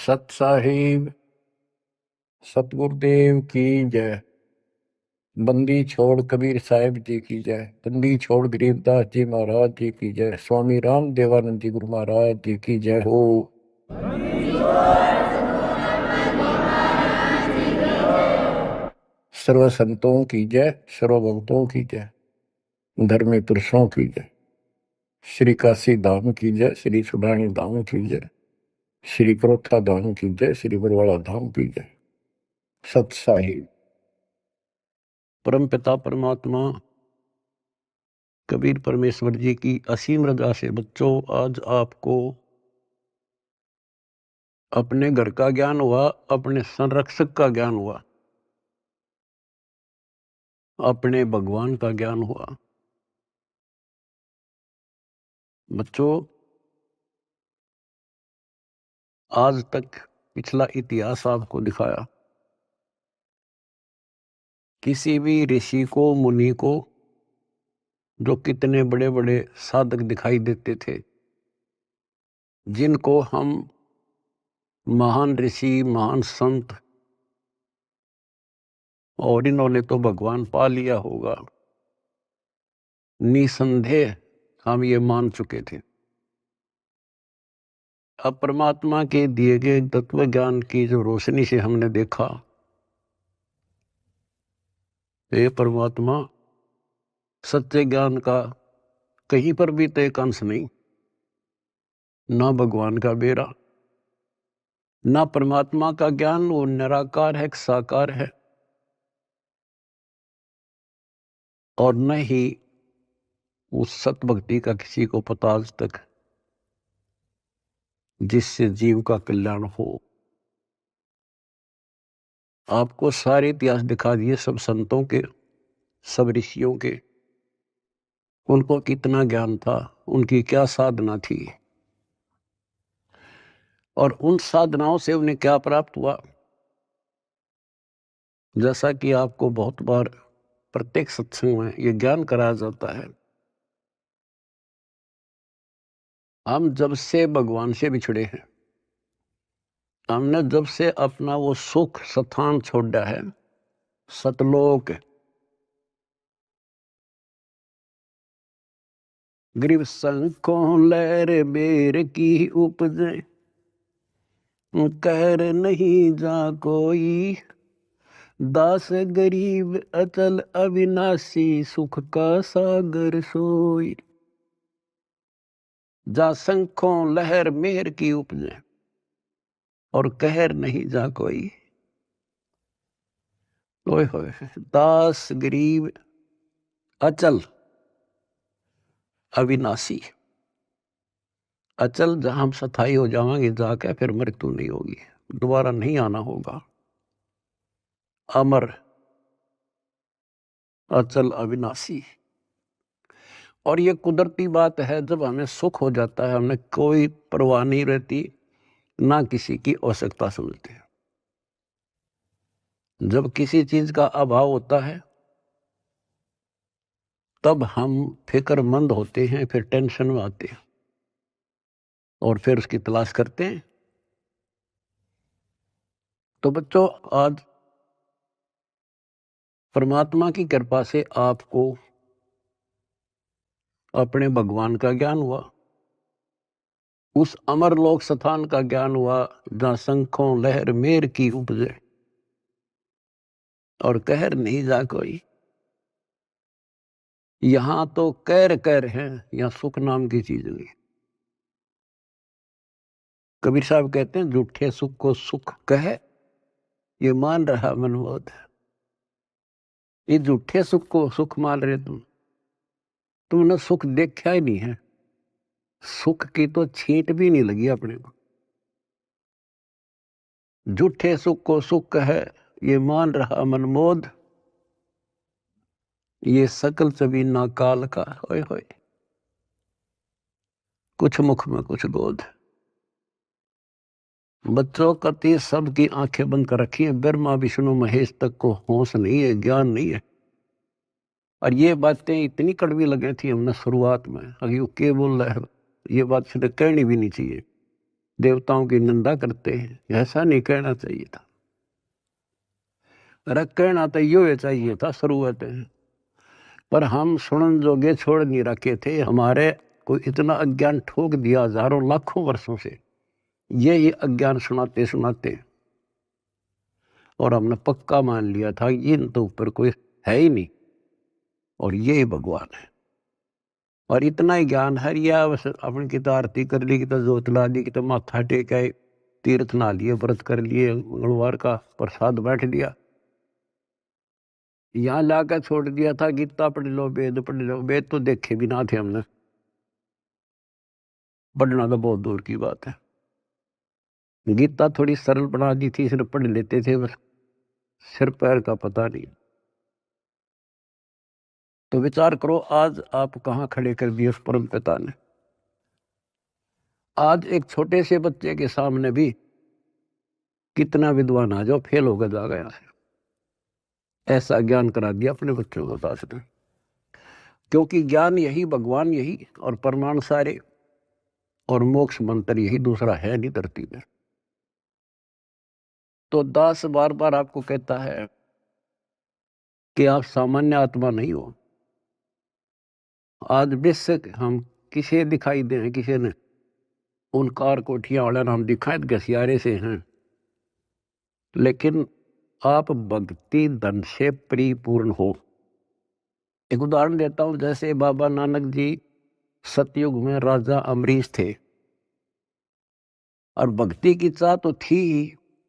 सत साहिब सतगुरुदेव की जय। बंदी छोड़ कबीर साहिब जी की जय। बंदी छोड़ गरीबदास जी महाराज जी की जय। स्वामी राम देवानंद जी गुरु महाराज जी की जय हो। सर्व संतों की जय, सर्व भक्तों की जय, धर्मी पुरुषों की जय। श्री काशी धाम की जय, श्री सुडानी धाम की जय, श्री क्रोथा धाम की जय, श्री बरवाड़ा धाम की जय। सत साहिब। परम पिता परमात्मा कबीर परमेश्वर जी की असीम रजा से बच्चों आज आपको अपने घर का ज्ञान हुआ, अपने संरक्षक का ज्ञान हुआ, अपने भगवान का ज्ञान हुआ। बच्चों आज तक पिछला इतिहास आपको दिखाया। किसी भी ऋषि को, मुनि को, जो कितने बड़े बड़े साधक दिखाई देते थे, जिनको हम महान ऋषि, महान संत, और इन्होंने तो भगवान पा लिया होगा, निसंदेह हम ये मान चुके थे। अब परमात्मा के दिए गए तत्व ज्ञान की जो रोशनी से हमने देखा, ये परमात्मा सत्य ज्ञान का कहीं पर भी तो एक अंश नहीं, ना भगवान का बेरा, ना परमात्मा का ज्ञान वो निराकार है, साकार है, और न ही उस सत भक्ति का किसी को पता आज तक, जिससे जीव का कल्याण हो। आपको सारे इतिहास दिखा दिए, सब संतों के, सब ऋषियों के, उनको कितना ज्ञान था, उनकी क्या साधना थी, और उन साधनाओं से उन्हें क्या प्राप्त हुआ। जैसा कि आपको बहुत बार प्रत्येक सत्संग में ये ज्ञान कराया जाता है, हम जब से भगवान से बिछड़े हैं, हमने जब से अपना वो सुख स्थान छोड़ा है, सतलोक, ग्रीव संकों लहर बेर की उपजे, कहर नहीं जा कोई, दास गरीब अचल अविनाशी, सुख का सागर सोई। जा संखों लहर मेहर की उपजे, और कहर नहीं जा कोई। ओए होए, दास गरीब अचल अविनाशी। अचल जहां हम स्थायी हो जाएंगे जाके, फिर मृत्यु नहीं होगी, दोबारा नहीं आना होगा। अमर, अचल, अविनाशी। और ये कुदरती बात है, जब हमें सुख हो जाता है, हमें कोई परवाह नहीं रहती, ना किसी की आवश्यकता समझते। जब किसी चीज का अभाव होता है, तब हम फिक्रमंद होते हैं, फिर टेंशन में आते हैं, और फिर उसकी तलाश करते हैं। तो बच्चों आज परमात्मा की कृपा से आपको अपने भगवान का ज्ञान हुआ, उस अमर लोक स्थान का ज्ञान हुआ, जहां शंखों लहर मेर की उपजे, और कहर नहीं जा कोई। यहां तो कैर कैर है, यहां सुख नाम की चीज नहीं। कबीर साहब कहते हैं, झूठे सुख को सुख कहे, ये मान रहा मनमोद। ये झूठे सुख को सुख मान रहे तुमने सुख देखा ही नहीं है, सुख की तो छींट भी नहीं लगी अपने को। झूठे सुख को सुख है, ये मान रहा मनमोद, ये सकल सभी ना काल का। होए होए, कुछ मुख में कुछ बोध। बच्चों कति सबकी आंखें बंद कर रखी है, ब्रह्मा विष्णु महेश तक को होश नहीं है, ज्ञान नहीं है। और ये बातें इतनी कड़वी लगी थी हमने शुरुआत में, अभी वो के बोल रहा है, ये बात सीधे कहनी भी नहीं चाहिए। देवताओं की निंदा करते हैं, ऐसा नहीं कहना चाहिए था। अरे कहना तो यो चाहिए था शुरुआत में, पर हम सुनन जोगे छोड़ नहीं रखे थे। हमारे को इतना अज्ञान ठोक दिया हजारों लाखों वर्षों से, ये अज्ञान सुनाते सुनाते, और हमने पक्का मान लिया था इन तो ऊपर कोई है ही नहीं और ये ही भगवान है। और इतना ही ज्ञान है, या बस अपनी की तो आरती कर ली, की तो जोत ला दी, की तो माथा टेका, तीर्थ ना लिए, व्रत कर लिए, मंगलवार का प्रसाद बैठ लिया, यहाँ लाकर छोड़ दिया था गीता पढ़ लो, वेद पढ़ लो। वेद तो देखे भी ना थे हमने, पढ़ना तो बहुत दूर की बात है। गीता थोड़ी सरल बना दी थी, सिर्फ पढ़ लेते थे, बस सिर पैर का पता नहीं। तो विचार करो आज आप कहाँ खड़े कर दिए उस परम पिता ने। आज एक छोटे से बच्चे के सामने भी कितना विद्वान आ जाओ फेल होकर जा गया है, ऐसा ज्ञान करा दिया अपने बच्चों को दास ने। क्योंकि ज्ञान यही, भगवान यही, और परमाणु सारे, और मोक्ष मंत्र यही, दूसरा है नहीं धरती में। तो दास बार बार आपको कहता है कि आप सामान्य आत्मा नहीं हो। आज बेशक हम किसे दिखाई दे, किसी ने उन कार कोठियां वाला नाम दिखाए घसियारे से हैं, लेकिन आप भक्ति धन से परिपूर्ण हो। एक उदाहरण देता हूं, जैसे बाबा नानक जी सतयुग में राजा अमरीश थे, और भक्ति की चाह तो थी ही,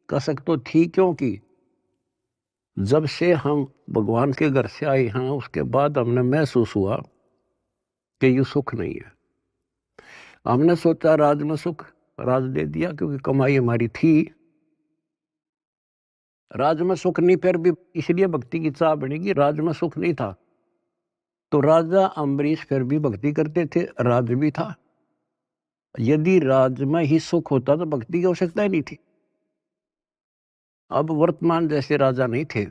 कसक तो थी, क्योंकि जब से हम भगवान के घर से आए हैं उसके बाद हमने महसूस हुआ कि ये सुख नहीं है। हमने सोचा राज में सुख, राज दे दिया क्योंकि कमाई हमारी थी, राज में सुख नहीं, फिर भी इसलिए भक्ति की चाह बनेगी, राज में सुख नहीं था। तो राजा अम्बरीश फिर भी भक्ति करते थे, राज भी था। यदि राज में ही सुख होता तो भक्ति की आवश्यकता ही नहीं थी। अब वर्तमान जैसे राजा नहीं थे,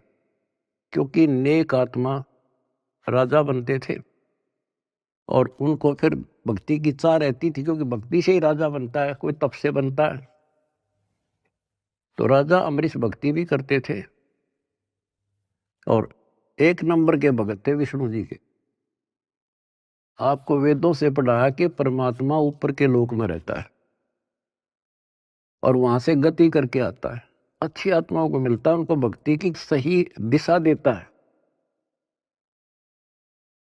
क्योंकि नेक आत्मा राजा बनते थे, और उनको फिर भक्ति की चाह रहती थी, क्योंकि भक्ति से ही राजा बनता है, कोई तप से बनता है। तो राजा अम्बरीश भक्ति भी करते थे, और एक नंबर के भगत थे विष्णु जी के। आपको वेदों से पढ़ाया कि परमात्मा ऊपर के लोक में रहता है और वहां से गति करके आता है, अच्छी आत्माओं को मिलता है, उनको भक्ति की सही दिशा देता है,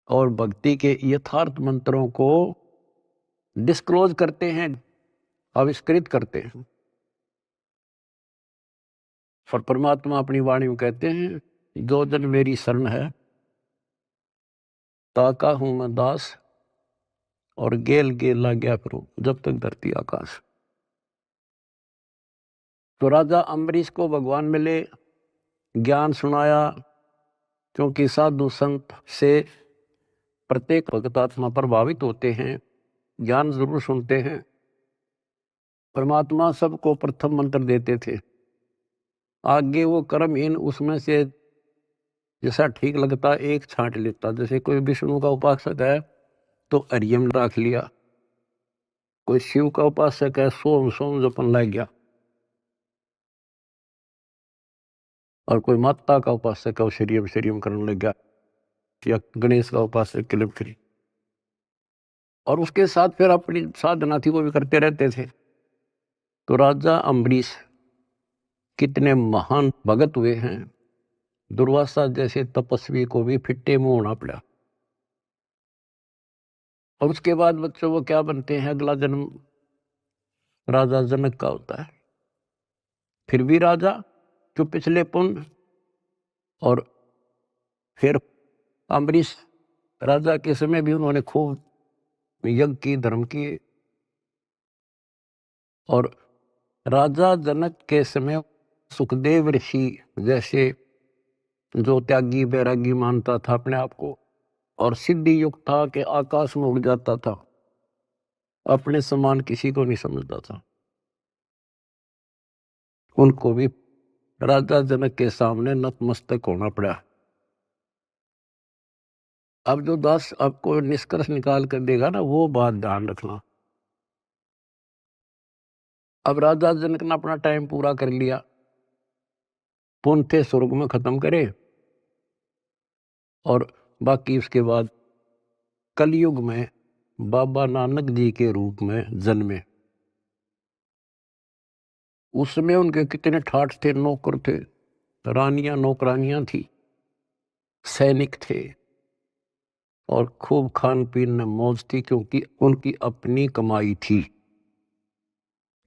और भक्ति के यथार्थ मंत्रों को डिस्क्लोज करते हैं, आविष्कृत करते हैं। और परमात्मा अपनी वाणी में कहते हैं, जो जन मेरी शरण है ताका हूं मैं दास, और गेल गेला गया फिरूं जब तक धरती आकाश। तो राजा अम्बरीश को भगवान मिले, ज्ञान सुनाया, क्योंकि साधु संत से प्रत्येक भक्त आत्मा प्रभावित होते हैं, ज्ञान जरूर सुनते हैं। परमात्मा सबको प्रथम मंत्र देते थे, आगे वो कर्महीन उसमें से जैसा ठीक लगता एक छांट लेता। जैसे कोई विष्णु का उपासक है तो हरियम रख लिया, कोई शिव का उपासक है सोम सोम जपन लग गया, और कोई माता का उपासक है वो शरीयम शरीयम करने लग गया, या गणेश का उपासक किलिम करी। और उसके साथ फिर अपनी साधना थी वो भी करते रहते थे। तो राजा अम्बरीश कितने महान भगत हुए हैं, दुर्वासा जैसे तपस्वी को भी फिट्टे मुंह होना पड़ा। और उसके बाद बच्चों वो क्या बनते हैं, अगला जन्म राजा जनक का होता है, फिर भी राजा जो पिछले पुण्य। और फिर अम्बरीश राजा के समय भी उन्होंने खूब यज्ञ की, धर्म की। और राजा जनक के समय सुखदेव ऋषि जैसे जो त्यागी बैरागी मानता था अपने आप को, और सिद्धि युक्त था कि आकाश में उड़ जाता था, अपने समान किसी को नहीं समझता था, उनको भी राजा जनक के सामने नतमस्तक होना पड़ा। अब जो दास आपको निष्कर्ष निकाल कर देगा ना, वो बात ध्यान रखना। अब राजा जनक ने अपना टाइम पूरा कर लिया, पुण्य थे स्वर्ग में खत्म करे, और बाकी उसके बाद कलयुग में बाबा नानक जी के रूप में जन्मे। उसमें उनके कितने ठाठ थे, नौकर थे, रानियां नौकरानियां थी, सैनिक थे, और खूब खान पीन में मौज थी, क्योंकि उनकी अपनी कमाई थी।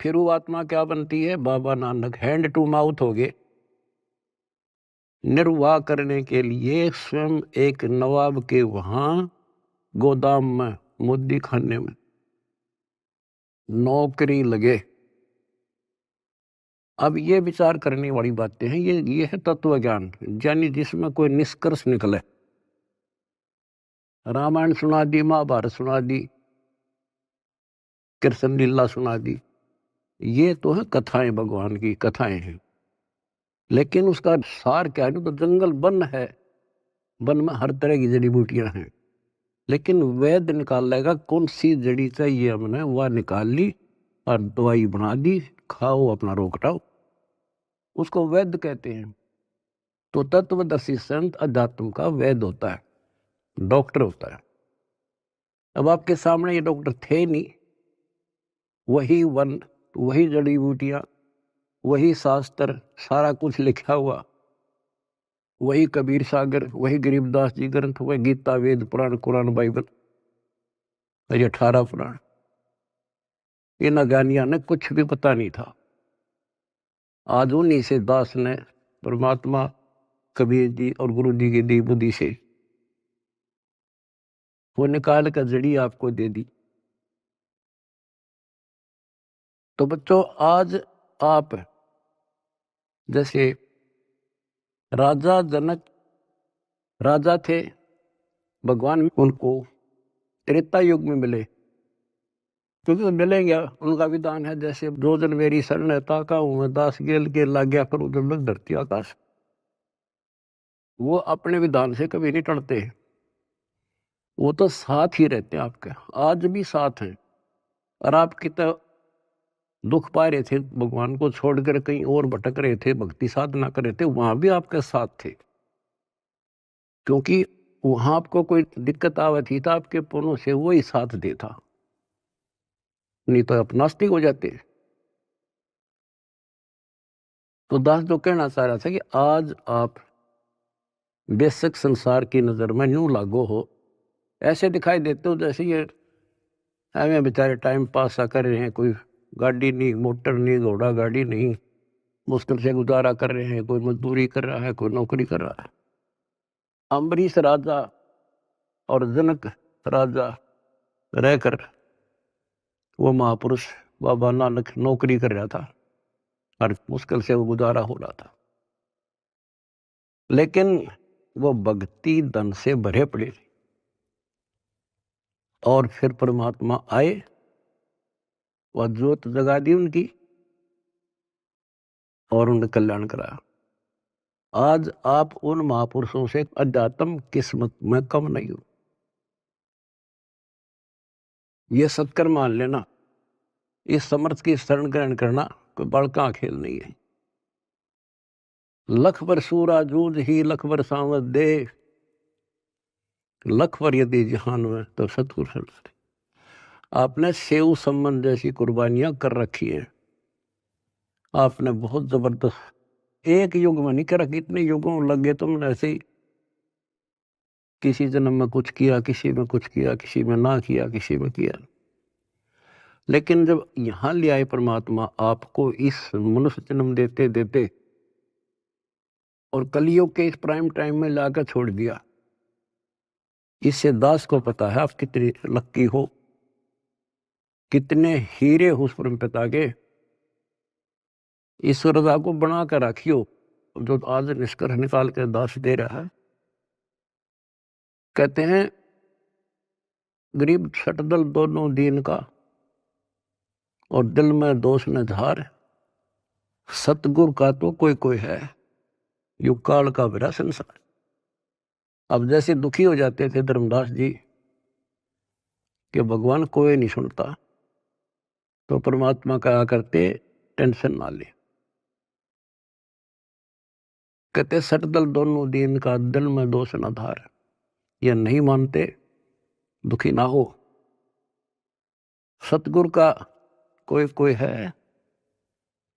फिर वो आत्मा क्या बनती है? Baba Nanak hand to mouth हो गए। निर्वाह करने के लिए स्वयं एक नवाब के वहां गोदाम में, मुद्दी खाने में नौकरी लगे। अब ये विचार करने वाली बातें हैं, ये है तत्व ज्ञान, यानी जिसमें कोई निष्कर्ष निकले। रामायण सुना दी, महाभारत सुना दी, कृष्ण लीला सुना दी, ये तो है कथाएं, भगवान की कथाएं हैं। लेकिन उसका सार क्या है? तो जंगल वन है, वन में हर तरह की जड़ी बूटियां हैं, लेकिन वैद्य निकाल लेगा कौन सी जड़ी चाहिए, हमने वह निकाल ली और दवाई बना दी, खाओ अपना रोग हटाओ, उसको वैद्य कहते हैं। तो तत्वदर्शी संत अध्यात्म का वैद्य होता है, डॉक्टर होता है। अब आपके सामने ये डॉक्टर थे नहीं, वही वन, वही जड़ी बूटियां, वही शास्त्र, सारा कुछ लिखा हुआ, वही कबीर सागर, वही गरीबदास जी ग्रंथ, वही गीता, वेद, पुराण, कुरान, बाइबल, ये 18 पुराण। इन अज्ञानियों ने कुछ भी पता नहीं था। आज उन्हीं से दास ने परमात्मा कबीर जी और गुरु जी की दी बुद्धि से वो निकाल कर जड़ी आपको दे दी। तो बच्चों, आज आप जैसे राजा जनक राजा थे, भगवान उनको त्रेता युग में मिले, क्योंकि तो मिलेंगे, उनका विधान है जैसे दो जन मेरी शरण है, ताका हूं मैं दास गेल के लाग गया पर उधर लग धरती आकाश। वो अपने विधान से कभी नहीं टलते, वो तो साथ ही रहते हैं आपके, आज भी साथ हैं। और आप कितना दुख पा रहे थे, भगवान को छोड़कर कहीं और भटक रहे थे, भक्ति साधना कर रहे थे, वहां भी आपके साथ थे, क्योंकि वहां आपको कोई दिक्कत आवा थी तो आपके पुण्यों से वो ही साथ देता, नहीं तो आप नास्तिक हो जाते। तो दास जो कहना चाह रहा था कि आज आप बेशक संसार की नजर में यूं लागो हो, ऐसे दिखाई देते हो जैसे ये हमें बेचारे टाइम पास सा कर रहे हैं, कोई गाड़ी नहीं, मोटर नहीं, घोड़ा गाड़ी नहीं, मुश्किल से गुजारा कर रहे हैं, कोई मजदूरी कर रहा है, कोई नौकरी कर रहा है। अम्बरीश राजा और जनक राजा रहकर वो महापुरुष बाबा नानक नौकरी कर रहा था और मुश्किल से वो गुजारा हो रहा था, लेकिन वो भक्ति धन से भरे पड़े। और फिर परमात्मा आए, वह ज्योत जगा दी उनकी और उन्हें कल्याण कराया। आज आप उन महापुरुषों से अध्यात्म किस्मत में कम नहीं हो, ये सत्कर मान लेना। इस समर्थ की शरण ग्रहण करना कोई बड़का खेल नहीं है। लख बर सूरा जूझ ही लख बर सांवत दे, लख बर यदि जहान में तो सतगुरु शरण। आपने सेव संबंध जैसी कुर्बानियां कर रखी है, आपने बहुत जबरदस्त, एक युग में नहीं करा, कितने युगों लगे तुमने ऐसे ही, किसी जन्म में कुछ किया, किसी में कुछ किया, किसी में ना किया, किसी में किया। लेकिन जब यहां ले आए परमात्मा आपको इस मनुष्य जन्म देते देते और कलियुग के इस प्राइम टाइम में लाकर छोड़ दिया, इससे दास को पता है आप कितने लक्की हो, कितने हीरे हो उस परम पिता के। इस रजा को बना कर रखियो, जो आज निष्कर्ष निकाल कर दास दे रहा है। कहते हैं गरीब सटदल दोनों दीन का, और दिल में दोष न धार, सतगुरु का तो कोई कोई है, युग काल का विरा संसार। अब जैसे दुखी हो जाते थे धर्मदास जी कि भगवान कोई नहीं सुनता, तो परमात्मा कहा करते टेंशन ना ले। कहते सटदल दोनों दीन का दिल में दोष न धार, ये नहीं मानते दुखी ना हो। सतगुरु का कोई कोई है,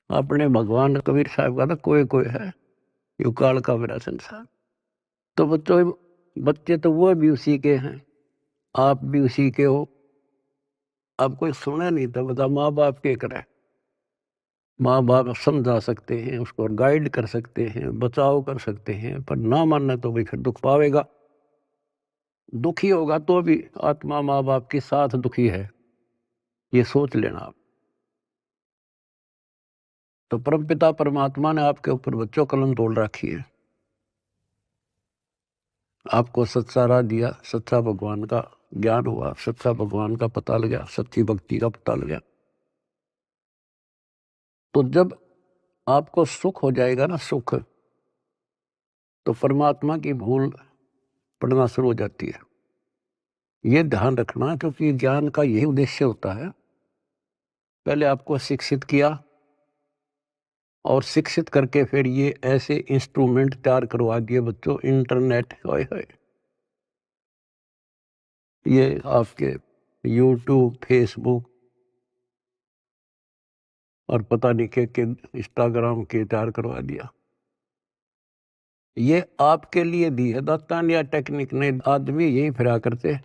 अपने भगवान कबीर साहब का ना कोई कोई है, युकाल का मेरा संसार। तो बच्चों, बच्चे तो वो भी उसी के हैं, आप भी उसी के हो। अब कोई सुने नहीं तो बता, माँ बाप के करे। माँ बाप समझा सकते हैं, उसको गाइड कर सकते हैं, बचाव कर सकते हैं, पर ना मानना तो भाई फिर दुख पावेगा। दुखी होगा तो भी आत्मा माँ बाप के साथ दुखी है, ये सोच लेना आप। तो परमपिता परमात्मा ने आपके ऊपर बच्चों कलम तोड़ रखी है, आपको सच्चा राह दिया, सच्चा भगवान का ज्ञान हुआ, सच्चा भगवान का पता लगा, सच्ची भक्ति का पता लगा। तो जब आपको सुख हो जाएगा ना, सुख, तो परमात्मा की भूल पड़ना शुरू हो जाती है। ये ध्यान रखना, क्योंकि ज्ञान का यही उद्देश्य होता है। पहले आपको शिक्षित किया, और शिक्षित करके फिर ये ऐसे इंस्ट्रूमेंट तैयार करवा दिए बच्चों, इंटरनेट, होए होए, ये आपके यूट्यूब, फेसबुक और पता नहीं के इंस्टाग्राम के तैयार करवा दिया। ये आपके लिए दी है दातान या टेक्निक ने। आदमी यही फिरा करते,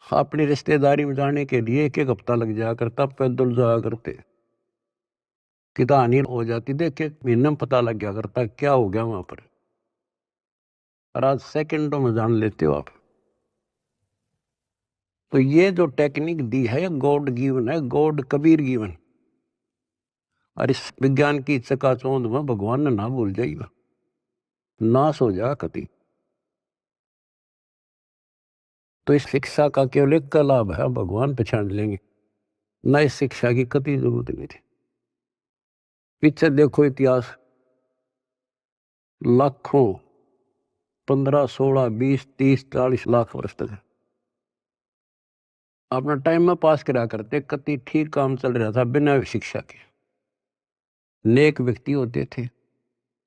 अपनी रिश्तेदारी में जाने के लिए एक एक हफ्ता लग जाया करता, पैदल जाया करते, कि कहानी हो जाती, देख के महीने में पता लग गया करता क्या हो गया वहां पर। और आज सेकंडों में जान लेते हो आप। तो ये जो टेक्निक दी है, गॉड गिवन है, गॉड कबीर गिवन। और इस विज्ञान की चकाचौंध में भगवान ने ना भूल जाएगा, नाश हो जा कति। तो इस शिक्षा का केवल एक का लाभ है, भगवान पहचान लेंगे, ना इस शिक्षा की कति जरूरत नहीं थी। पीछे देखो इतिहास, लाखों, 15, 16, 20, 30, 40 लाख वर्ष तक अपना टाइम में पास करा करते, कति ठीक काम चल रहा था बिना शिक्षा के। नेक व्यक्ति होते थे,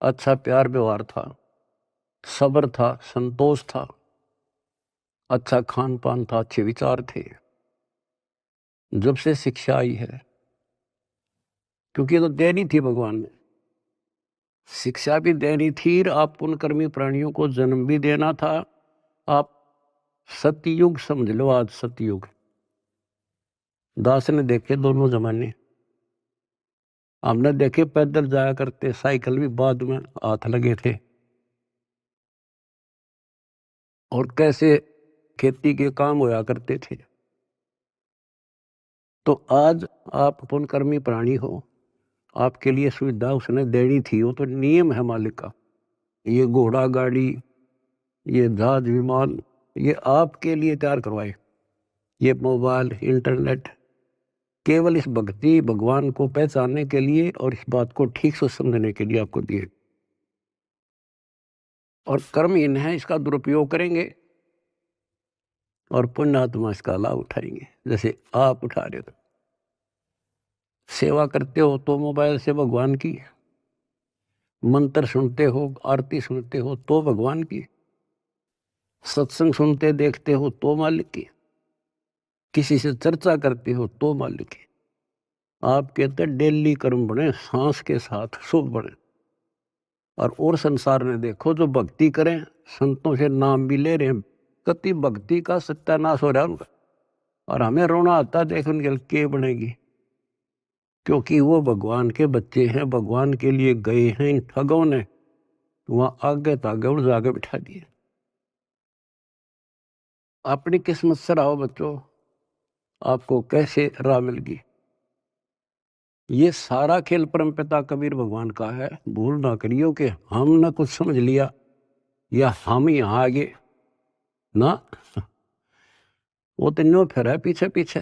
अच्छा प्यार व्यवहार था, सब्र था, संतोष था, अच्छा खान पान था, अच्छे विचार थे। जब से शिक्षा आई है, क्योंकि तो देनी थी भगवान ने, शिक्षा भी देनी थी, आप पुण्यकर्मी प्राणियों को जन्म भी देना था। आप सतयुग समझ लो, आज सतयुग। दास ने देखे दोनों जमाने, हमने देखे पैदल जाया करते, साइकिल भी बाद में हाथ लगे थे, और कैसे खेती के काम होया करते थे। तो आज आप पुण्यकर्मी प्राणी हो, आपके लिए सुविधा उसने देनी थी, वो तो नियम है मालिक का। ये घोड़ा गाड़ी, ये जहाज विमान, ये आपके लिए तैयार करवाए। ये मोबाइल, इंटरनेट केवल इस भक्ति भगवान को पहचानने के लिए और इस बात को ठीक से समझने के लिए आपको दिए। और कर्महीन है, इसका दुरुपयोग करेंगे और पुण्यात्मा इसका लाभ उठाएंगे, जैसे आप उठा रहे हो। सेवा करते हो तो मोबाइल से भगवान की, मंत्र सुनते हो, आरती सुनते हो तो भगवान की, सत्संग सुनते देखते हो तो मालिक की, किसी से चर्चा करते हो तो मालिक की। आप कहते हैं डेली कर्म बने, सांस के साथ शुभ बने। और संसार में देखो, जो भक्ति करें, संतों से नाम भी ले रहे हैं, कति भक्ति का सत्यानाश हो रहा है उनका। और हमें रोना आता देख उनके के बनेगी, क्योंकि वो भगवान के बच्चे हैं, भगवान के लिए गए हैं। इन ठगों ने वहां आगे तागे और जागे बिठा दिए। अपनी किस्मत से रहो बच्चों, आपको कैसे राह मिल गई। ये सारा खेल परमपिता कबीर भगवान का है। भूल ना करियो कि हमने कुछ समझ लिया या हम यहाँ आगे ना, वो तो न्यो फिर है पीछे पीछे।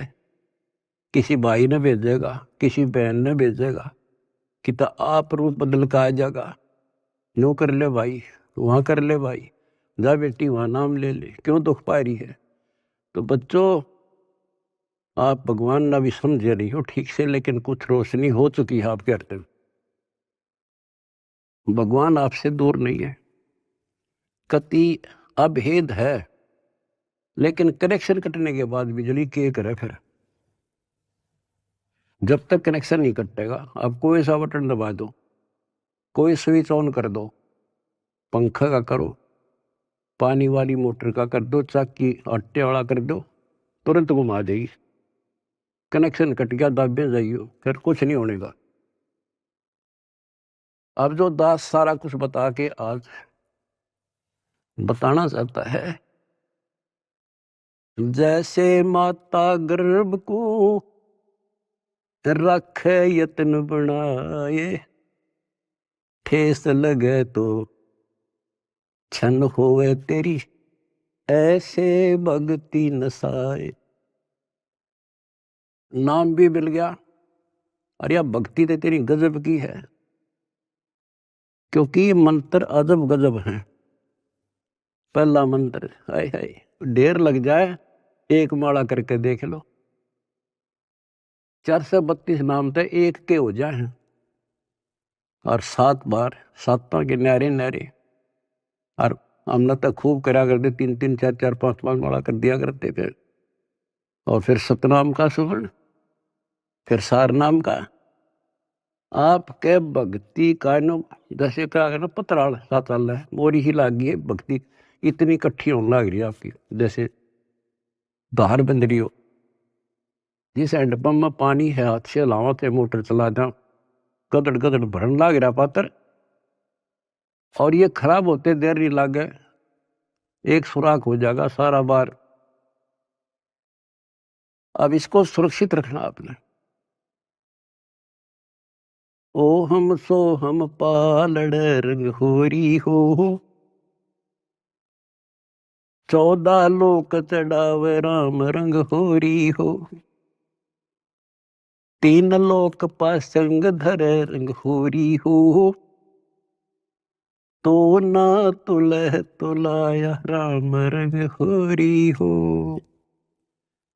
किसी भाई ने भेजेगा, किसी बहन ने भेजेगा, कि तो आप रूप बदल का आ जाएगा, नो कर ले भाई, वहां कर ले भाई, जा बेटी वहां नाम ले ले, क्यों दुख पा रही है। तो बच्चों, आप भगवान ना भी समझे रही हो ठीक से, लेकिन कुछ रोशनी हो चुकी है आपके हृदय में। भगवान आपसे दूर नहीं है, कति अभेद है, लेकिन कनेक्शन कटने के बाद बिजली के करे फिर। जब तक कनेक्शन नहीं कटेगा, आप कोई सा बटन दबा दो, कोई स्विच ऑन कर दो, पंखा का करो, पानी वाली मोटर का कर दो, चाकी आटे वाला कर दो, तुरंत घुमा देगी। कनेक्शन कट गया, दाबे जाइयो, फिर कुछ नहीं होने का। अब जो दास सारा कुछ बता के आज बताना चाहता है, जैसे माता गर्भ को रखे यत्न बनाए, ठेस लगे तो छन होवे तेरी, ऐसे भक्ति नसाए। नाम भी मिल गया, अरे यार भक्ति तो तेरी गजब की है, क्योंकि ये मंत्र अजब गजब है। पहला मंत्र, हाय हाय, ढेर लग जाए, एक माला करके देख लो, 432 नाम थे एक के हो जाए, और 7 बार, सातों के न्यारे न्यारे। और हमने तो खूब करा करते, 3-3, 4-4, 5-5 माला कर दिया करते फिर। और फिर सतनाम का सुवर्ण, फिर सार नाम का। आपके भक्ति का नो जैसे क्या करना, पतराल सा चल रहा है, मोरी ही लागी है भक्ति, इतनी इकट्ठी होने लग रही है आपकी, जैसे धार बंद रही हो। जिस हैंडपंप में पानी है, हाथ से लावा थे, मोटर चला जाओ, गदड़ गदड़ भरन लाग रहा पात्र, और ये खराब होते देर नहीं लागे, एक सुराख हो जाएगा सारा बार। अब इसको सुरक्षित रखना आपने। ओ हम सो हम पालड़ रंग होरी हो, 14 लोक चढ़ावे राम रंग होरी हो, 3 लोक पासंग धरे रंग होरी हो, तो ना तुलह तुलाया राम रंग होरी हो।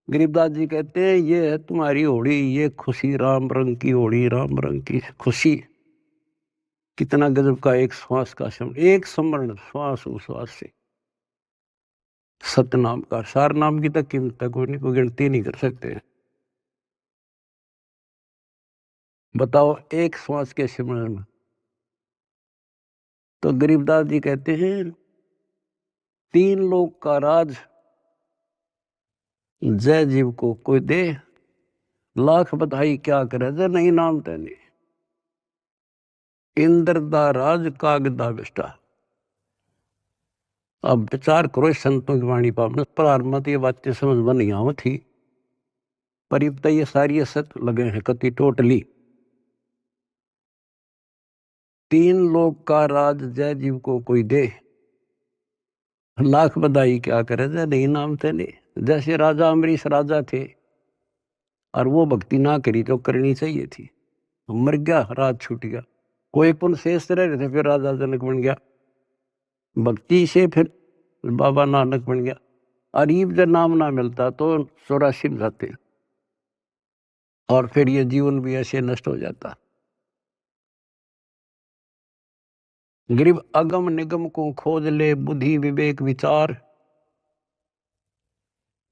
गरीबदास जी कहते हैं, ये है तुम्हारी होली, ये खुशी राम रंग की होली, राम रंग की खुशी। कितना गजब का एक श्वास का शब्द, एक स्मरण, श्वास उश्वास से सतनाम का, सार नाम की तक कीमत तक कोई नहीं, कोई गिनती नहीं कर सकते। बताओ एक श्वास के स्मरण में। तो गरीबदास जी कहते हैं, 3 लोक का राज जय जीव को कोई दे, लाख बधाई क्या करे जय नहीं नाम तेने, इंद्र दा राज कागदा बिष्टा। अब विचार करो इस संतों की वाणी पर, प्रारंभ तो ये बातें समझ में नहीं आव थी, पर अब तो ये सारी असत लगे हैं कति टोटली। 3 लोक का राज जय जीव को कोई दे, लाख बधाई क्या करे जय नहीं नाम तेने। जैसे राजा अमरीश राजा थे, और वो भक्ति ना करी तो करनी चाहिए थी, मर गया, राज छूट गया। कोई पुण्य शेष रह रहे थे, फिर राजा जनक बन गया, भक्ति से फिर बाबा नानक बन गया। अरीब जब नाम ना मिलता तो 84 में जाते, और फिर ये जीवन भी ऐसे नष्ट हो जाता। गरीब अगम निगम को खोज ले, बुद्धि विवेक विचार,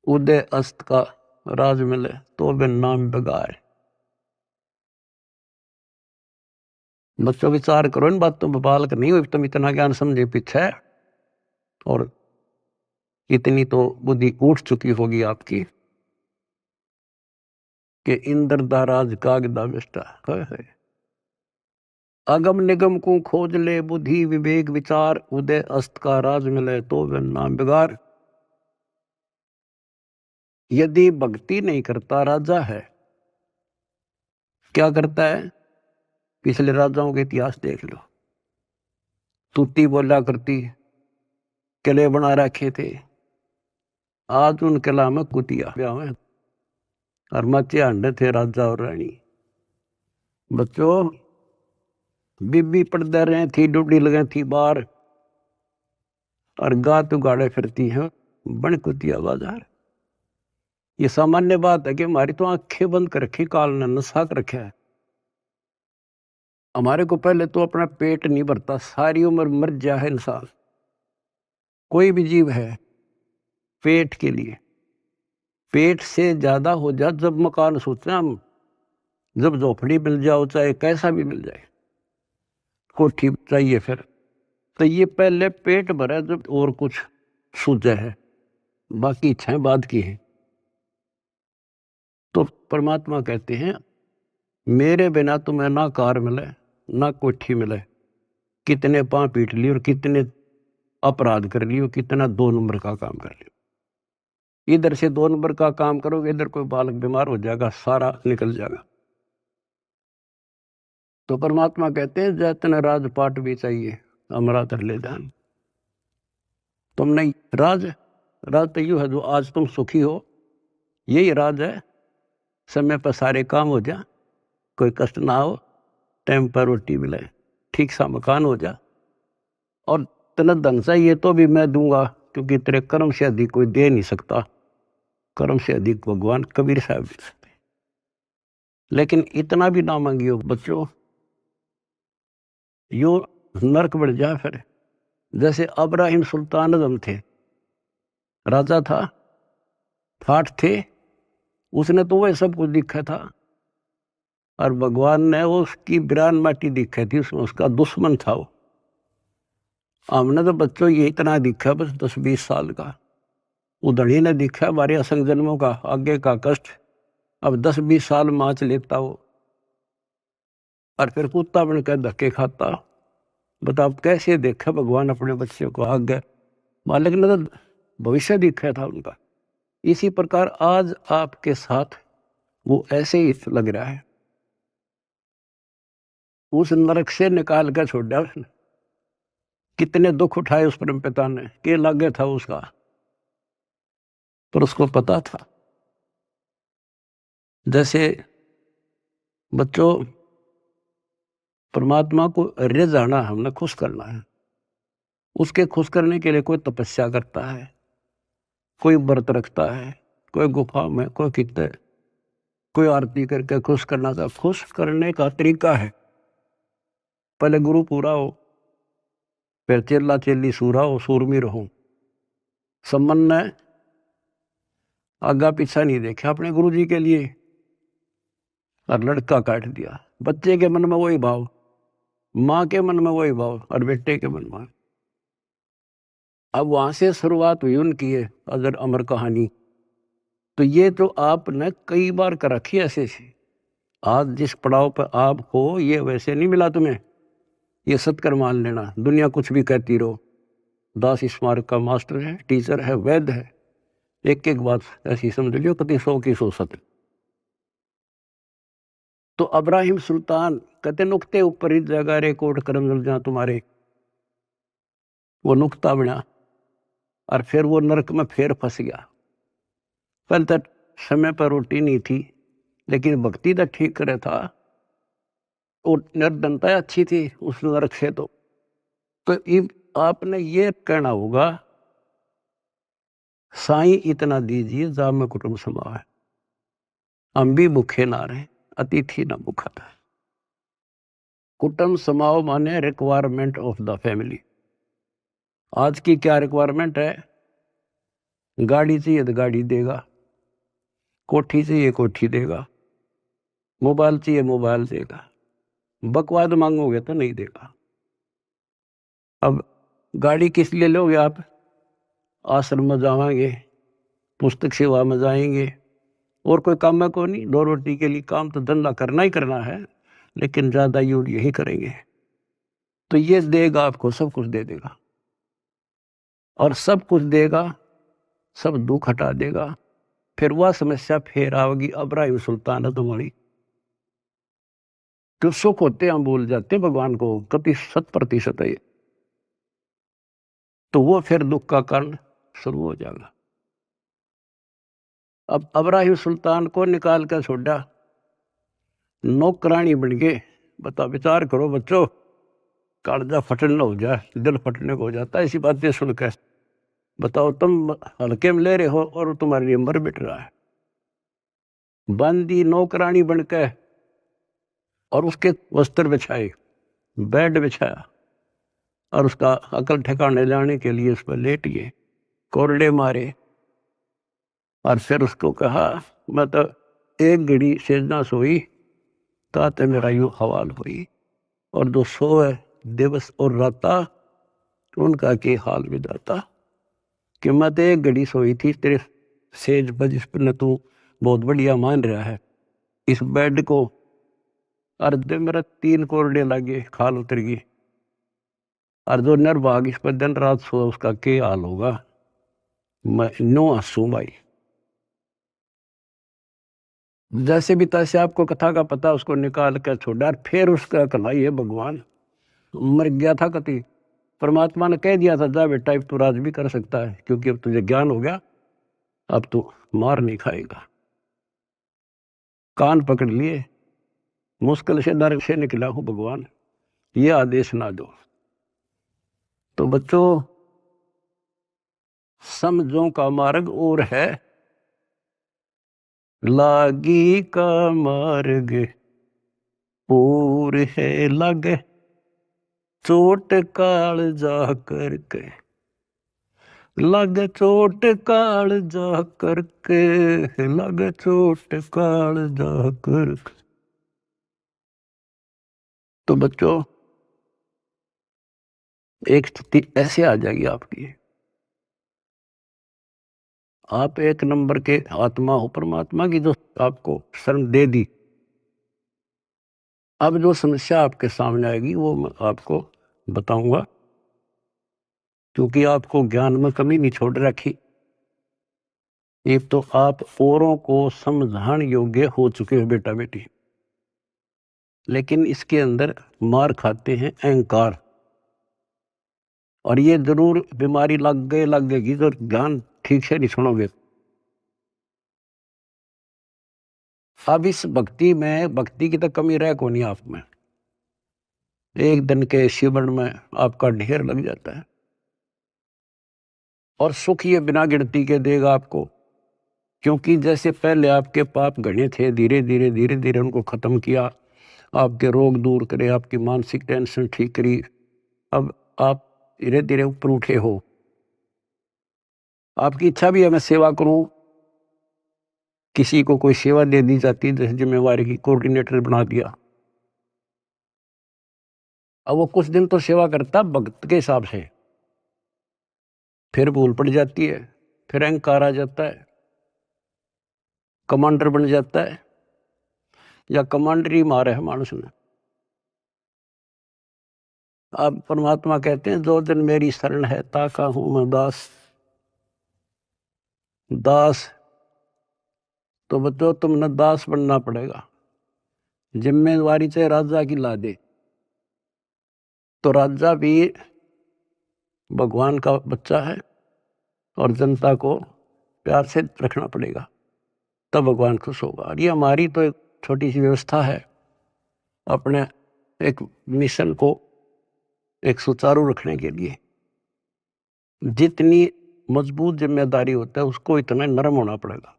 उदय अस्त का राज मिले, तो बिन नाम बेगार। बच्चों विचार करो इन बातों पर, बालक नहीं हुई तुम इतना ज्ञान समझे पीछे, और इतनी तो बुद्धि उठ चुकी होगी आपकी कि इंद्र दा राज कागदा बिष्टा है। अगम निगम को खोज ले, बुद्धि विवेक विचार, उदय अस्त का राज मिले, तो बिन नाम बेगार। यदि भक्ति नहीं करता राजा है, क्या करता है? पिछले राजाओं के इतिहास देख लो, तूती बोला करती, किले बना रखे थे, आज उन किला में कुतिया ब्याह, और मचे अंडे थे राजा और रानी। बच्चों बीबी पड़दे रहे थी, डुडी लगे थी बार, और गात उगाड़े फिरती है बन कुतिया बाजार। ये सामान्य बात है कि हमारी तो आंखें बंद कर रखी, काल ने नशा कर रखा है। हमारे को पहले तो अपना पेट नहीं भरता, सारी उम्र मर जा है इंसान, कोई भी जीव है, पेट के लिए। पेट से ज्यादा हो जा जब मकान सोचते हैं हम, जब झोपड़ी मिल जाओ चाहे कैसा भी मिल जाए, कोठी चाहिए फिर, तो ये पहले पेट भरा जब और कुछ सूझे है, बाकी इच्छाएं बाद की है। तो परमात्मा कहते हैं मेरे बिना तुम्हें ना कार मिले ना कोठी मिले, कितने पांव पीट लिए और कितने अपराध कर लिए, कितना 2 नंबर का काम कर लिया। इधर से 2 नंबर का काम करोगे, इधर कोई बालक बीमार हो जाएगा, सारा निकल जाएगा। तो परमात्मा कहते हैं जैतन राजपाट भी चाहिए हमारा तर ले ध्यान। तुम नहीं राज, राज तो यूं है जो आज तुम सुखी हो, यही राज है। समय पर सारे काम हो जा, कोई कष्ट ना हो, टाइम पर रोटी मिले, ठीक सा मकान हो जा, और तेना धन चाहिए तो भी मैं दूंगा, क्योंकि तेरे कर्म से अधिक कोई दे नहीं सकता, कर्म से अधिक भगवान कबीर साहब दे सकते। लेकिन इतना भी ना मांगियो बच्चों, यो नरक बढ़ जाए फिर। जैसे अब्राहिम सुल्तान आजम थे, राजा था, ठाठ थे, उसने तो वह सब कुछ दिखा था, और भगवान ने उसकी बिरान माटी दिखी थी, उसमें उसका दुश्मन था वो। हमने तो बच्चों ये इतना दिखा बस 10-20 साल का, उधड़ी ने दिखा 12 असंग जन्मों का आगे का कष्ट, अब 10-20 साल माच लेता वो, और फिर कुत्ता बन कर धक्के खाता। बताओ कैसे देखा भगवान अपने बच्चे को आगे, मालिक ने तो भविष्य दिखा था उनका। इसी प्रकार आज आपके साथ वो ऐसे ही लग रहा है, उस नरक से निकाल कर छोड़ दिया उसने। कितने दुख उठाए उस परम पिता ने, के लागे था उसका, पर उसको पता था। जैसे बच्चों परमात्मा को रिझाना, हमने खुश करना है, उसके खुश करने के लिए कोई तपस्या करता है, कोई व्रत रखता है, कोई गुफा में, कोई कितने, कोई आरती करके खुश करना था। खुश करने का तरीका है, पहले गुरु पूरा हो, फिर चेला चेली सूरा हो, सूरमी रहो। सम्मन ने आगा पीछा नहीं देखा अपने गुरु जी के लिए, और लड़का काट दिया। बच्चे के मन में वही भाव, माँ के मन में वही भाव, और बेटे के मन में। अब वहां से शुरुआत हुई उनकी है अजर अमर कहानी। तो ये तो आपने कई बार कर रखी ऐसे से, आज जिस पड़ाव पर आप हो ये वैसे नहीं मिला तुम्हें, ये सत्कर मान लेना। दुनिया कुछ भी कहती रहो, दास स्मारक का मास्टर है, टीचर है, वैद्य है, एक एक बात ऐसी समझ लियो कति 100 की 100 सत्य। तो अब्राहिम सुल्तान कहते नुक्ते ऊपर ही जगह रे कोट करम जल जा तुम्हारे, वो नुक्ता बना, और फिर वो नरक में फिर फंस गया। पहले तक समय पर रोटी नहीं थी, लेकिन भक्ति तो ठीक करे था, और निर्धनता अच्छी थी उस नरक से। तो आपने ये कहना होगा साईं इतना दीजिए जा में कुटुंब समावे, हम भी भूखे ना रहे, अतिथि ना भूखा था। कुटुंब समाओ माने रिक्वायरमेंट ऑफ द फैमिली। आज की क्या रिक्वायरमेंट है, गाड़ी चाहिए तो गाड़ी देगा, कोठी चाहिए कोठी देगा, मोबाइल चाहिए मोबाइल देगा, बकवाद मांगोगे तो नहीं देगा। अब गाड़ी किस लिए लोगे आप, आश्रम में जाएंगे, पुस्तक सेवा में जाएंगे, और कोई काम में को नहीं, 2 रोटी के लिए काम तो धंधा करना ही करना है, लेकिन ज्यादा यूज यही करेंगे। तो ये देगा आपको, सब कुछ दे देगा, और सब कुछ देगा, सब दुख हटा देगा। फिर वह समस्या फिर आओगी अब्राहिम सुल्तान तुम्हारी। जो सुख होते हम भूल जाते भगवान को, कति 100% है। तो वो फिर दुख का कारण शुरू हो जाएगा। अब अब्राहिम सुल्तान को निकाल कर छोड़ा, नौकरानी बन गए। बता विचार करो बच्चों, कालजा फटने हो जाए, दिल फटने को हो जाता है ऐसी बातें सुनकर। बताओ तुम हल्के में ले रहे हो और तुम्हारे लिए मर मिट रहा है। बांदी नौकरानी बनकर और उसके वस्त्र बिछाए, बेड बिछाया और उसका अकल ठिकाने लाने के लिए उस पर लेट गए, कोरडे मारे और फिर उसको कहा मैं तो एक घड़ी सेजना सोई ताते मेरा यूं हवाल हुई और जो सोए दिवस और राता उनका के हाल विदाता कि मैं तो एक घड़ी सोई थी तेरे सेज पर जिस पर न तू बहुत बढ़िया मान रहा है इस बेड को और दिन मेरा 3 कोरडे लगे खाल उतर गई और जो निर्भाग इस पर दिन रात सो उसका के हाल होगा। मैं नो हंसू भाई। जैसे भी तैसे आपको कथा का पता उसको निकाल कर छोड़ा और फिर उसका कलाई है भगवान मर गया था कति परमात्मा ने कह दिया था जा बेटा अब तू राज भी कर सकता है क्योंकि अब तुझे ज्ञान हो गया अब तू मार नहीं खाएगा। कान पकड़ लिए मुश्किल से दर से निकला हूं भगवान ये आदेश ना दो। तो बच्चों समझों का मार्ग और है लागी का मार्ग और है लगे चोट काल जा करके लगे चोट काल जा करके लगे चोट काल जा करके। तो बच्चों एक स्थिति ऐसे आ जाएगी आपकी आप एक नंबर के आत्मा हो परमात्मा की जो आपको शरण दे दी। अब जो समस्या आपके सामने आएगी वो मैं आपको बताऊंगा क्योंकि आपको ज्ञान में कमी नहीं छोड़ रखी। एक तो आप औरों को समझाने योग्य हो चुके हो बेटा बेटी लेकिन इसके अंदर मार खाते हैं अहंकार और ये जरूर बीमारी लगेगी तो ज्ञान ठीक से नहीं सुनोगे। अब इस भक्ति में भक्ति की तो कमी रह को नहीं आप में एक दिन के शिवन में आपका ढेर लग जाता है और सुख ये बिना गिनती के देगा आपको क्योंकि जैसे पहले आपके पाप घने थे धीरे धीरे उनको खत्म किया आपके रोग दूर करे आपकी मानसिक टेंशन ठीक करी अब आप धीरे धीरे ऊपर उठे हो। आपकी इच्छा भी है मैं सेवा करूं किसी को कोई सेवा दे दी जाती है जैसे जिम्मेवारी की कोऑर्डिनेटर बना दिया अब वो कुछ दिन तो सेवा करता भक्त के हिसाब से फिर भूल पड़ जाती है फिर अहंकार आ जाता है कमांडर बन जाता है या कमांडर ही मारे है मानुष ने। अब परमात्मा कहते हैं जो दिन मेरी शरण है ताका हूं मैं दास दास। तो बच्चों तुमने दास बनना पड़ेगा जिम्मेवारी से राजा की ला दे तो राजा भी भगवान का बच्चा है और जनता को प्यार से रखना पड़ेगा तब भगवान खुश होगा। और ये हमारी तो एक छोटी सी व्यवस्था है अपने एक मिशन को एक सुचारू रखने के लिए जितनी मजबूत जिम्मेदारी होता है उसको इतना नरम होना पड़ेगा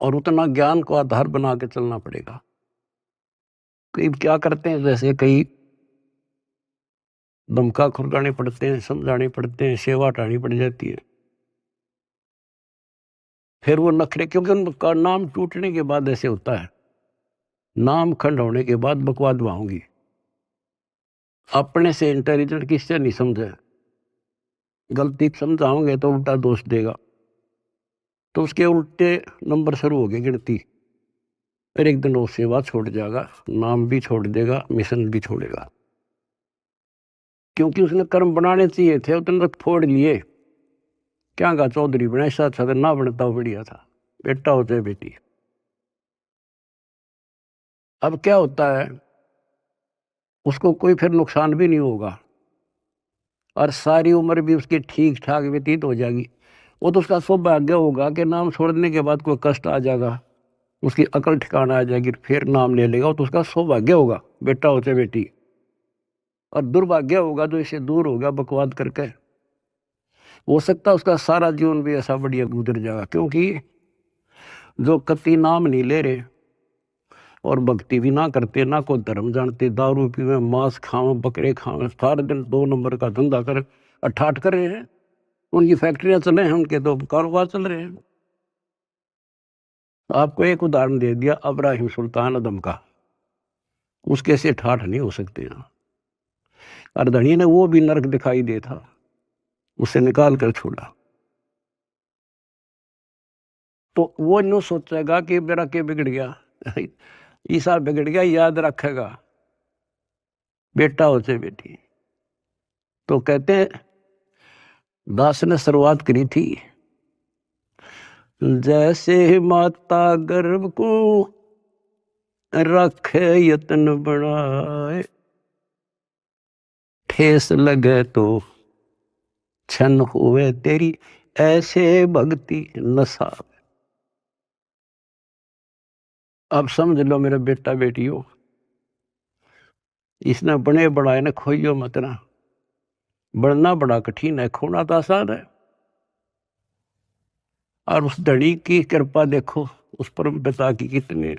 और उतना ज्ञान को आधार बना के चलना पड़ेगा। कई क्या करते हैं जैसे कई धमका खुरगाने पड़ते हैं समझाने पड़ते हैं सेवा हटानी पड़ जाती है फिर वो नखरे क्योंकि उनका नाम टूटने के बाद ऐसे होता है नाम खंड होने के बाद बकवाद होंगी अपने से इंटेलिजेंट किससे नहीं समझे गलती समझाओगे तो उल्टा दोष देगा तो उसके उल्टे नंबर शुरू हो गए गिनती फिर एक दिन वो सेवा छोड़ जाएगा नाम भी छोड़ देगा मिशन भी छोड़ेगा क्योंकि उसने कर्म बनाने चाहिए थे उतने तक फोड़ लिए क्या कहा चौधरी बना ऐसा अच्छा था ना बनता बढ़िया था बेटा हो चाहे बेटी। अब क्या होता है उसको कोई फिर नुकसान भी नहीं होगा और सारी उम्र भी उसकी ठीक ठाक व्यतीत हो जाएगी। वो तो उसका सौभाग्य होगा कि नाम छोड़ने के बाद कोई कष्ट आ जाएगा उसकी अकल ठिकाना आ जाएगी फिर नाम ले लेगा तो उसका सौभाग्य होगा बेटा हो चाहे बेटी। और दुर्भाग्य होगा जो इसे दूर होगा बकवाद करके हो सकता है उसका सारा जीवन भी ऐसा बढ़िया गुजर जाएगा क्योंकि जो कति नाम नहीं ले रहे और भक्ति भी ना करते, ना कोई धर्म जानते, दारू पीवे, मांस खावे, बकरे खावे, सारे दिन 2 नंबर का धंधा कर अठाट कर रहे हैं। उनकी फैक्ट्रियां चल रहे हैं, उनके तो कारोबार चल रहे हैं। आपको एक उदाहरण दे दिया इब्राहिम सुल्तान अदम का, उसके से ठाठ नहीं हो सकते यहाँ। अर्धनी ने वो भी नरक दिखाई दे था, उसे निकाल कर छोड़ा। तो वो यूं सोचेगा कि मेरा क्या बिगड़ गया, ईसा बिगड़ गया, याद रखेगा बेटा हो चाहे बेटी। तो कहते हैं दास ने शुरुआत करी थी, जैसे माता गर्भ को रखे यत्न बढ़ाए, ठेस लगे तो छन हुए तेरी, ऐसे भक्ति नशा। अब समझ लो मेरे बेटा बेटियों, इसने बने बढ़ाए ने खोइयो मत ना। बढ़ना बड़ा कठिन है, खोना तो आसान है। और उस धड़ी की कृपा देखो, उस परम पिता की कितने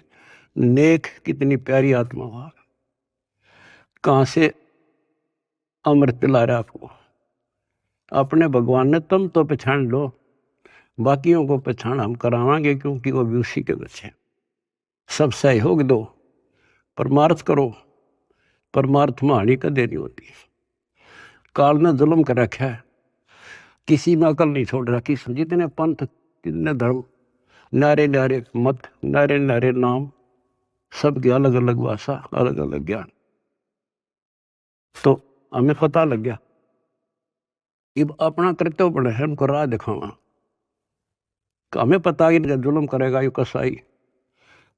नेक, कितनी प्यारी आत्मा वहां, कहां से अमृत पिला रहा आपको। अपने भगवान ने तुम तो पहचान लो, बाकियों को पहचान हम करावांगे, क्योंकि वो भी उसी के बच्चे। सब सहयोग दो, परमार्थ करो, परमार्थ में हानि कदे नहीं होती। काल ने जुल्म कर रखा है, किसी में अकल नहीं छोड़ रखी। जितने पंथ, जितने धर्म, नारे नारे मत, नारे नारे नाम, सबकी अलग अलग भाषा, अलग अलग ज्ञान। तो हमें पता लग गया, अब अपना कर्तव्य बने है उनको राह दिखावा। हमें पता कि जुल्म करेगा ये कसाई,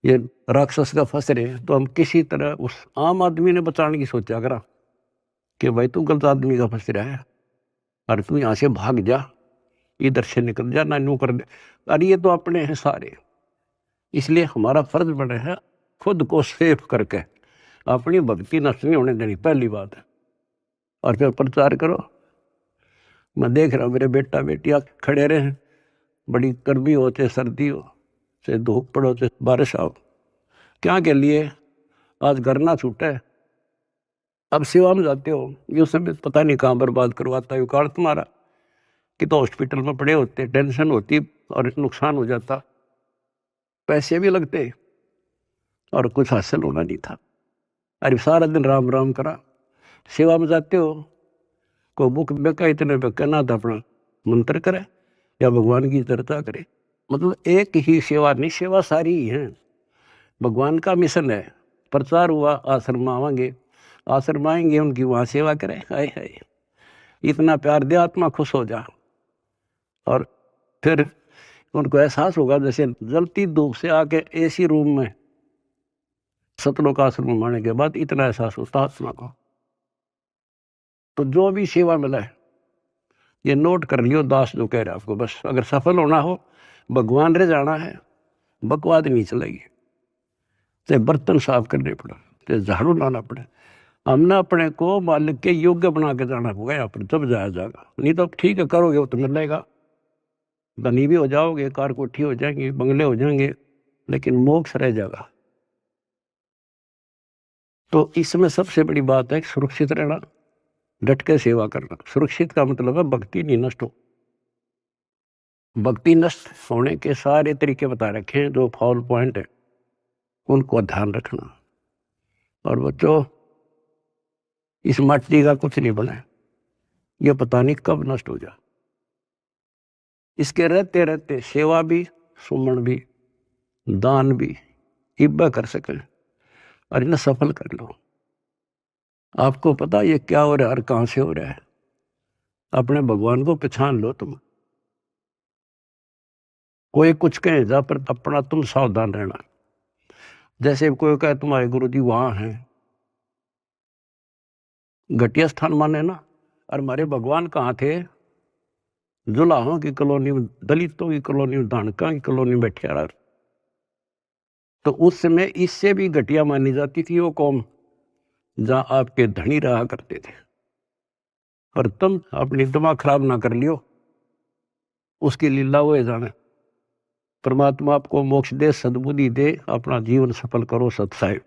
ये राक्षस का फंस रहे, तो हम किसी तरह उस आम आदमी ने बचाने की सोचा करा कि भाई तू गलत आदमी का फंस रहा है और तू यहाँ से भाग जा, इधर से निकल जा, ना यूं कर दे। अरे ये तो अपने हैं सारे, इसलिए हमारा फर्ज बने है खुद को सेफ करके अपनी भक्ति नष्ट नहीं होने देनी, पहली बात है। और फिर प्रचार करो। मैं देख रहा हूँ मेरे बेटा बेटियां खड़े रहे, बड़ी गर्मी हो चाहे सर्दी हो, चाहे धूप पड़ो चाहे बारिश आओ, क्या के लिए आज घर ना छूटे। अब सेवा में जाते हो, ये समय पता नहीं कहाँ बर्बाद करवाता है कार्ड तुम्हारा, कि तो हॉस्पिटल में पड़े होते, टेंशन होती और नुकसान हो जाता, पैसे भी लगते और कुछ हासिल होना नहीं था। अरे सारा दिन राम राम करा। सेवा में जाते हो, कोई बुक बेका इतने बेका ना था, अपना मंत्र करे या भगवान की चर्चा करे। मतलब एक ही सेवा नहीं, सेवा सारी ही है। भगवान का मिशन है, प्रचार हुआ, आश्रम आवांगे, आश्रम आएंगे, उनकी वहाँ सेवा करें। हाय हाय, इतना प्यार दे, आत्मा खुश हो जा। और फिर उनको एहसास होगा जैसे जलती धूप से आके एसी रूम में सतलोक आश्रम में आने के बाद इतना एहसास होता आत्मा को। तो जो भी सेवा मिला है ये नोट कर लियो, दास जो कह रहे हैं आपको, बस अगर सफल होना हो, भगवान रे जाना है, बकवाद नहीं चलेगी। चाहे बर्तन साफ करने पड़े, चाहे झाड़ू लाना पड़े, हमने अपने को मालिक के योग्य बना के जाना होगा यहाँ पर, जब जाया जाएगा। नहीं तो ठीक है करोगे वो तो मिलेगा, धनी भी हो जाओगे, कार कोठी हो जाएंगे, बंगले हो जाएंगे, लेकिन मोक्ष रह जाएगा। तो इसमें सबसे बड़ी बात है सुरक्षित रहना, डट के सेवा करना। सुरक्षित का मतलब है भक्ति नहीं नष्ट हो। भक्ति नष्ट होने के सारे तरीके बता रखे हैं, जो फॉल पॉइंट है उनको ध्यान रखना। और बच्चों, इस माटी का कुछ नहीं बना, ये पता नहीं कब नष्ट हो जाए। इसके रहते रहते सेवा भी, सुमन भी, दान भी, इब्बा कर सकें और इन्हें सफल कर लो। आपको पता ये क्या हो रहा है और कहां से हो रहा है, अपने भगवान को पहचान लो तुम। कोई कुछ कहे जा, पर अपना तुम सावधान रहना। जैसे कोई कहे तुम्हारे गुरु जी वहां हैं, घटिया स्थान माने ना। और हमारे भगवान कहाँ थे, जुलाहों की कॉलोनी में, दलितों की कॉलोनी में, धानका की कॉलोनी में बैठे रहा। तो उस समय इससे भी घटिया मानी जाती थी वो कौम, जहां आपके धनी रहा करते थे। पर तुम अपनी दिमाग खराब ना कर लियो, उसकी लीला वो जाने। परमात्मा आपको मोक्ष दे, सद्बुद्धि दे, अपना जीवन सफल करो सत साहिब।